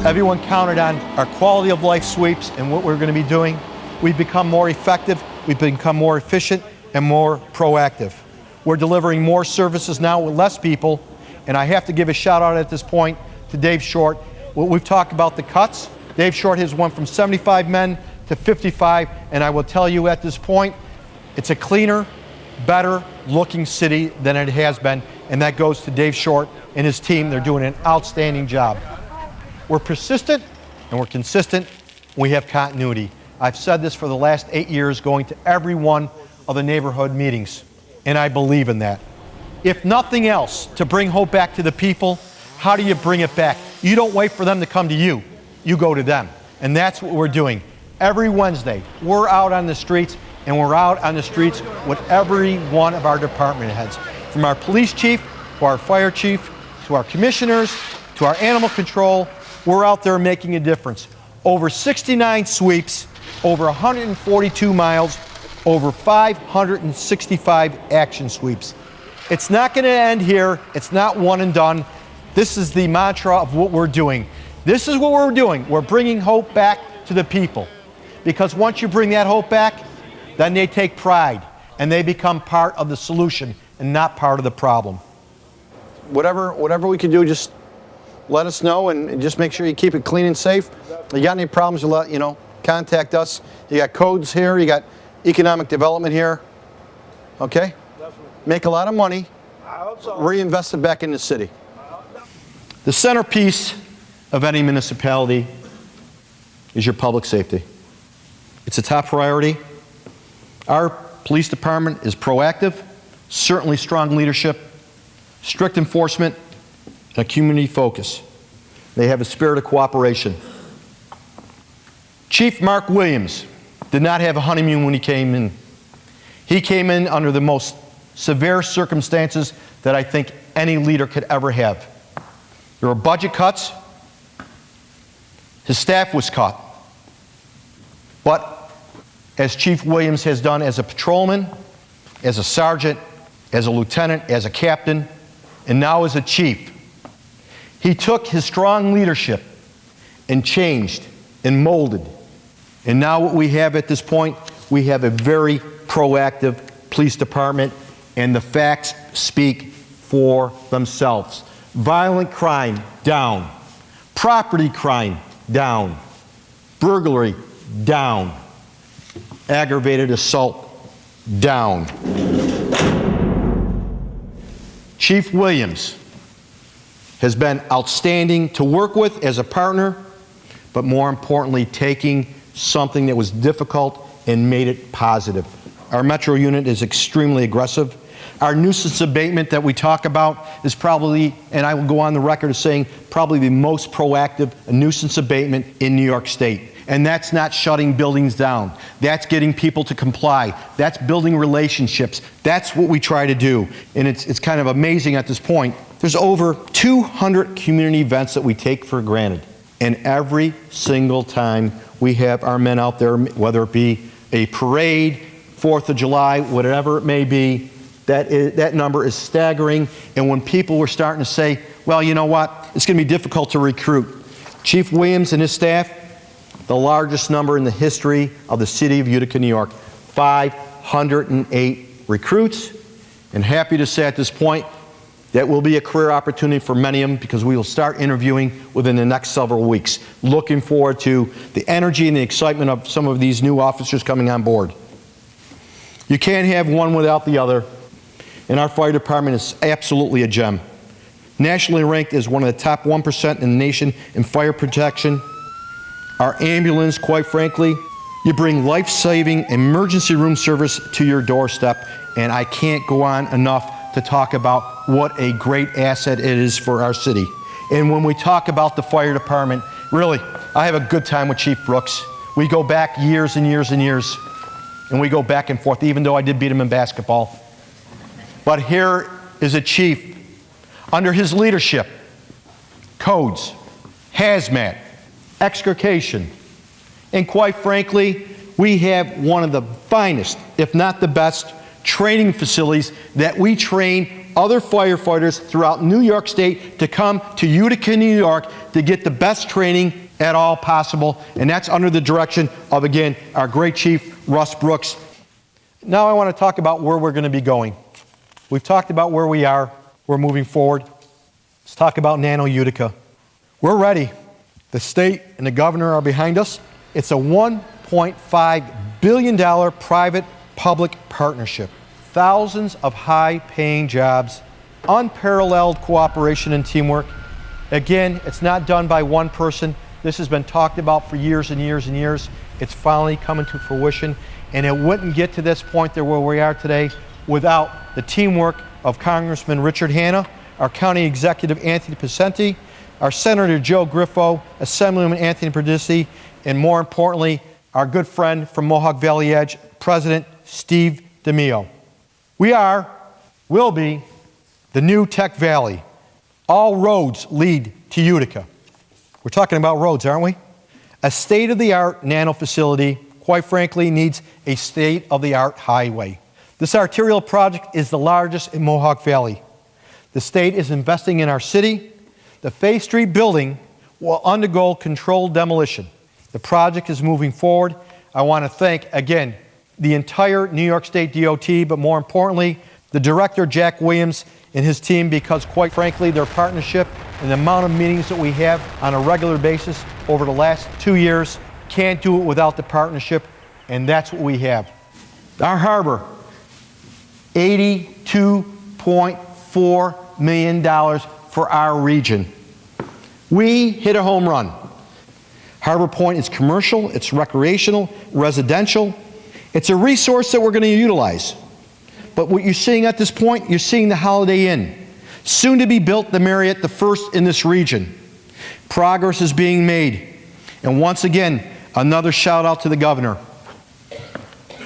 Everyone counted on our quality of life sweeps and what we're going to be doing. We've become more effective, we've become more efficient, and more proactive. We're delivering more services now with less people, and I have to give a shout out at this point to Dave Short. We've talked about the cuts. Dave Short has went from 75 men to 55, and I will tell you at this point, it's a cleaner, better looking city than it has been, and that goes to Dave Short and his team. They're doing an outstanding job. We're persistent and we're consistent. We have continuity. I've said this for the last 8 years, going to every one of the neighborhood meetings, and I believe in that. If nothing else, to bring hope back to the people, how do you bring it back? You don't wait for them to come to you. You go to them. And that's what we're doing. Every Wednesday, we're out on the streets, and we're out on the streets with every one of our department heads, from our police chief to our fire chief to our commissioners to our animal control. We're out there making a difference. Over 69 sweeps, over 142 miles, over 565 action sweeps. It's not going to end here. It's not one and done. This is the mantra of what we're doing. This is what we're doing. We're bringing hope back to the people. Because once you bring that hope back, then they take pride and they become part of the solution and not part of the problem. Whatever we can do, just let us know and just make sure you keep it clean and safe. If you got any problems, contact us. You got codes here, you got economic development here. Okay? Definitely. Make a lot of money, I hope so. reinvest it back in the city. The centerpiece of any municipality is your public safety. It's a top priority. Our police department is proactive, certainly strong leadership, strict enforcement, and a community focus. They have a spirit of cooperation. Chief Mark Williams did not have a honeymoon when he came in. He came in under the most severe circumstances that I think any leader could ever have. There were budget cuts. His staff was cut. But as Chief Williams has done as a patrolman, as a sergeant, as a lieutenant, as a captain, and now as a chief, he took his strong leadership and changed and molded. And now what we have at this point, we have a very proactive police department, and the facts speak for themselves. Violent crime, down. Property crime, down. Burglary, down. Aggravated assault, down. Chief Williams has been outstanding to work with as a partner, but more importantly, taking something that was difficult and made it positive. Our Metro unit is extremely aggressive. Our nuisance abatement that we talk about is probably, and I will go on the record as saying, probably the most proactive nuisance abatement in New York State. And that's not shutting buildings down. That's getting people to comply. That's building relationships. That's what we try to do. And it's kind of amazing at this point. There's over 200 community events that we take for granted. And every single time we have our men out there, whether it be a parade, 4th of July, whatever it may be, that number is staggering. And when people were starting to say, well, you know what, it's going to be difficult to recruit. Chief Williams and his staff, the largest number in the history of the city of Utica, New York, 508 recruits. And happy to say at this point, that will be a career opportunity for many of them because we will start interviewing within the next several weeks. Looking forward to the energy and the excitement of some of these new officers coming on board. You can't have one without the other, and our fire department is absolutely a gem. Nationally ranked as one of the top 1% in the nation in fire protection. Our ambulance, quite frankly, you bring life-saving emergency room service to your doorstep, and I can't go on enough to talk about what a great asset it is for our city. And when we talk about the fire department, really, I have a good time with Chief Brooks. We go back years and years and years, and we go back and forth, even though I did beat him in basketball. But here is a chief, under his leadership, codes, hazmat, extrication, and quite frankly, we have one of the finest, if not the best, training facilities that we train other firefighters throughout New York State to come to Utica, New York to get the best training at all possible, and that's under the direction of, again, our great chief, Russ Brooks. Now I want to talk about where we're going to be going. We've talked about where we are. We're moving forward. Let's talk about Nano Utica. We're ready. The state and the governor are behind us. It's a $1.5 billion private-public partnership. Thousands of high-paying jobs, unparalleled cooperation and teamwork. Again, it's not done by one person. This has been talked about for years and years and years. It's finally coming to fruition, and it wouldn't get to this point there where we are today without the teamwork of Congressman Richard Hanna, our County Executive Anthony Picente, our Senator Joe Griffo, Assemblyman Anthony Perdici, and more importantly, our good friend from Mohawk Valley Edge, President Steve DeMio. We will be the new Tech Valley. All roads lead to Utica. We're talking about roads, aren't we? A state-of-the-art nano facility, quite frankly, needs a state-of-the-art highway. This arterial project is the largest in Mohawk Valley. The state is investing in our city. The Fay Street building will undergo controlled demolition. The project is moving forward. I want to thank, again, the entire New York State DOT, but more importantly, the director, Jack Williams, and his team, because quite frankly, their partnership and the amount of meetings that we have on a regular basis over the last 2 years, can't do it without the partnership, and that's what we have. Our harbor, $82.4 million for our region. We hit a home run. Harbor Point is commercial, it's recreational, residential. It's a resource that we're going to utilize. But what you're seeing at this point, you're seeing the Holiday Inn. Soon to be built, the Marriott, the first in this region. Progress is being made. And once again, another shout out to the governor.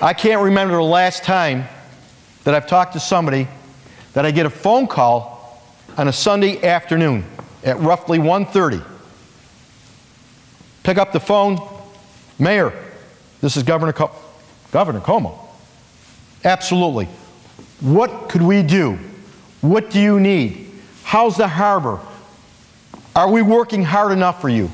I can't remember the last time that I've talked to somebody that I get a phone call on a Sunday afternoon at roughly 1:30. Pick up the phone, Mayor, this is Governor Cuomo. Absolutely. What could we do? What do you need? How's the harbor? Are we working hard enough for you?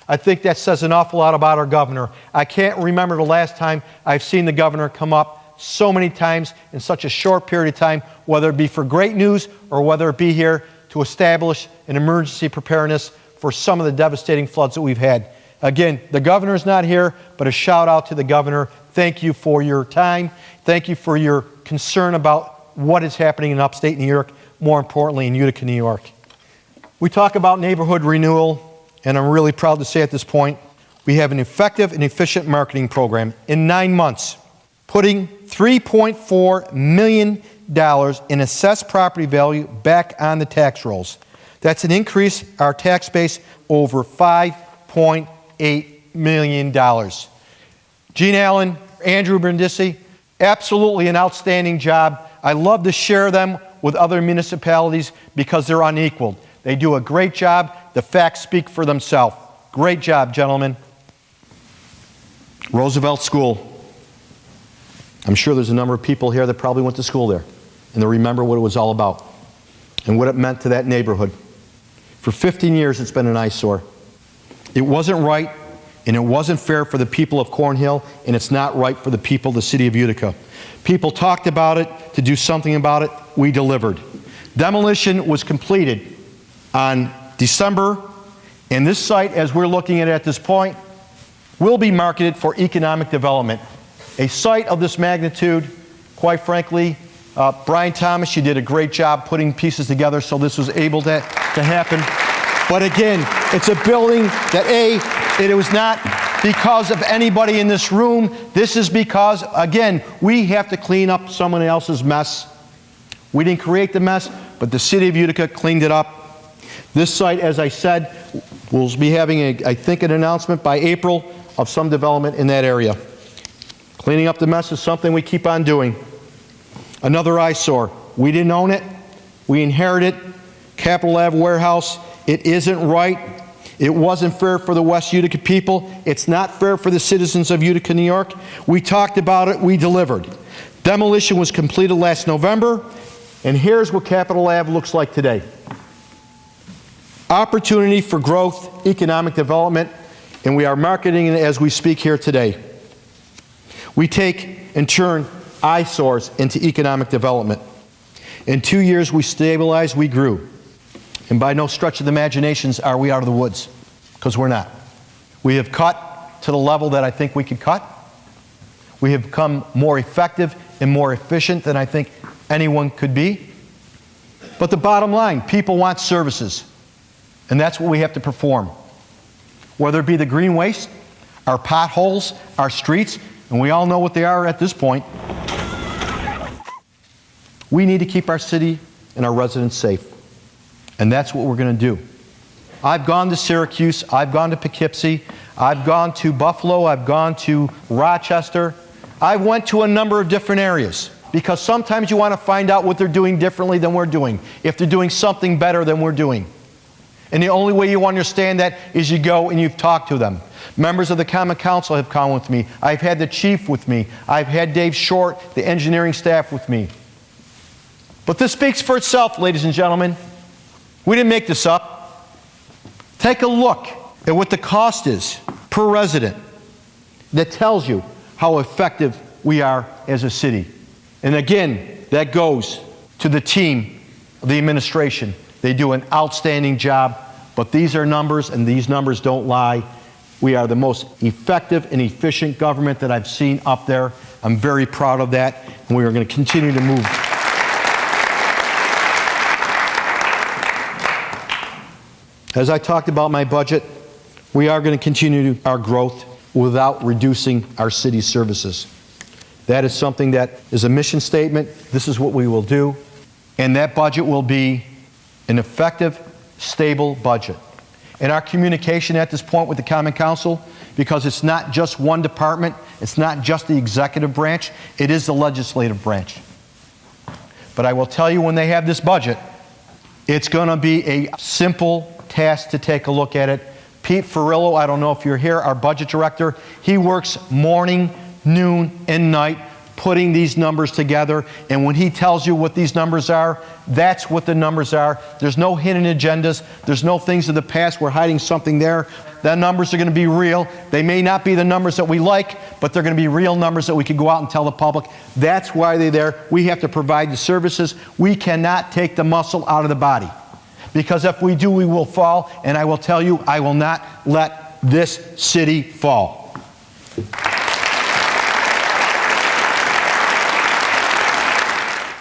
I think that says an awful lot about our governor. I can't remember the last time I've seen the governor come up so many times in such a short period of time, whether it be for great news or whether it be here to establish an emergency preparedness for some of the devastating floods that we've had. Again, the governor's not here, but a shout out to the governor. Thank you for your time. Thank you for your concern about what is happening in upstate New York, more importantly in Utica, New York. We talk about neighborhood renewal, and I'm really proud to say at this point, we have an effective and efficient marketing program. In 9 months, putting $3.4 million in assessed property value back on the tax rolls. That's an increase our tax base over $5.8 million. Gene Allen, Andrew Brindisi, absolutely an outstanding job. I love to share them with other municipalities because they're unequaled. They do a great job. The facts speak for themselves. Great job, gentlemen. Roosevelt School. I'm sure there's a number of people here that probably went to school there, and they remember what it was all about and what it meant to that neighborhood. For 15 years, it's been an eyesore. It wasn't right, and it wasn't fair for the people of Cornhill, and it's not right for the people of the city of Utica. People talked about it. To do something about it, we delivered. Demolition was completed on December, and this site, as we're looking at it at this point, will be marketed for economic development. A site of this magnitude, quite frankly, Brian Thomas, you did a great job putting pieces together so this was able to happen. But again, it's a building that, it was not because of anybody in this room. This is because, again, we have to clean up someone else's mess. We didn't create the mess, but the city of Utica cleaned it up. This site, as I said, will be having, I think, an announcement by April of some development in that area. Cleaning up the mess is something we keep on doing. Another eyesore. We didn't own it. We inherited Capitol Ave warehouse. It isn't right. It wasn't fair for the West Utica people. It's not fair for the citizens of Utica, New York. We talked about it. We delivered. Demolition was completed last November. And here's what Capitol Ave looks like today. Opportunity for growth, economic development, and we are marketing it as we speak here today. We take and turn eyesores into economic development. In 2 years, we stabilized, we grew. And by no stretch of the imagination are we out of the woods, because we're not. We have cut to the level that I think we could cut. We have become more effective and more efficient than I think anyone could be. But the bottom line, people want services. And that's what we have to perform. Whether it be the green waste, our potholes, our streets, and we all know what they are at this point. We need to keep our city and our residents safe. And that's what we're going to do. I've gone to Syracuse, I've gone to Poughkeepsie, I've gone to Buffalo, I've gone to Rochester. I went to a number of different areas because sometimes you want to find out what they're doing differently than we're doing, if they're doing something better than we're doing. And the only way you understand that is you go and you've talked to them. Members of the Common Council have come with me. I've had the chief with me. I've had Dave Short, the engineering staff with me. But this speaks for itself, ladies and gentlemen. We didn't make this up. Take a look at what the cost is per resident that tells you how effective we are as a city. And again, that goes to the team of the administration. They do an outstanding job, but these are numbers, and these numbers don't lie. We are the most effective and efficient government that I've seen up there. I'm very proud of that, and we are going to continue to move. As I talked about my budget, we are going to continue our growth without reducing our city's services. That is something that is a mission statement. This is what we will do. And that budget will be an effective, stable budget. And our communication at this point with the Common Council, because it's not just one department, it's not just the executive branch, it is the legislative branch. But I will tell you, when they have this budget, it's going to be a simple task to take a look at it. Pete Ferrillo, I don't know if you're here, our budget director, he works morning, noon, and night putting these numbers together, and when he tells you what these numbers are, that's what the numbers are. There's no hidden agendas. There's no things of the past. We're hiding something there. The numbers are going to be real. They may not be the numbers that we like, but they're going to be real numbers that we can go out and tell the public. That's why they're there. We have to provide the services. We cannot take the muscle out of the body, because if we do, we will fall, and I will tell you, I will not let this city fall.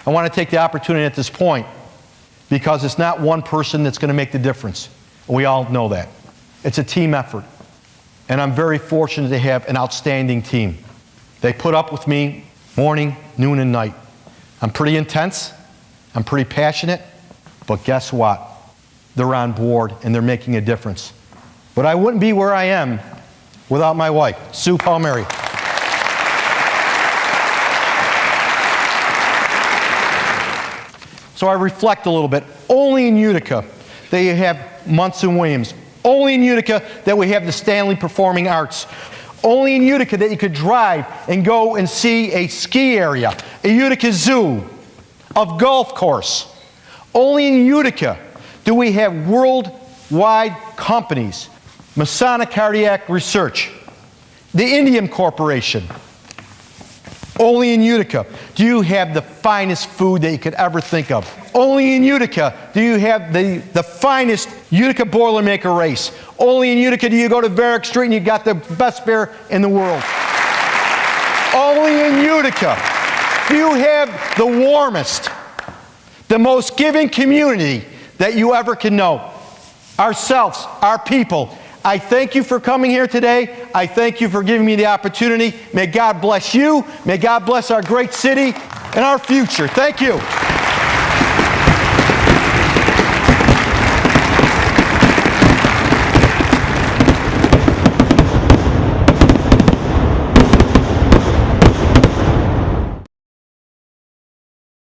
I want to take the opportunity at this point, because it's not one person that's going to make the difference. We all know that. It's a team effort. And I'm very fortunate to have an outstanding team. They put up with me morning, noon, and night. I'm pretty intense. I'm pretty passionate. But guess what? They're on board, and they're making a difference. But I wouldn't be where I am without my wife, Sue Palmieri. So I reflect a little bit. Only in Utica that you have Munson Williams. Only in Utica that we have the Stanley Performing Arts. Only in Utica that you could drive and go and see a ski area, a Utica Zoo, a golf course. Only in Utica do we have worldwide companies, Masonic Cardiac Research, the Indian Corporation. Only in Utica do you have the finest food that you could ever think of. Only in Utica do you have the finest Utica Boilermaker race. Only in Utica do you go to Varick Street and you got the best beer in the world. Only in Utica do you have the warmest, the most giving community that you ever can know. Ourselves, our people. I thank you for coming here today. I thank you for giving me the opportunity. May God bless you. May God bless our great city and our future. Thank you.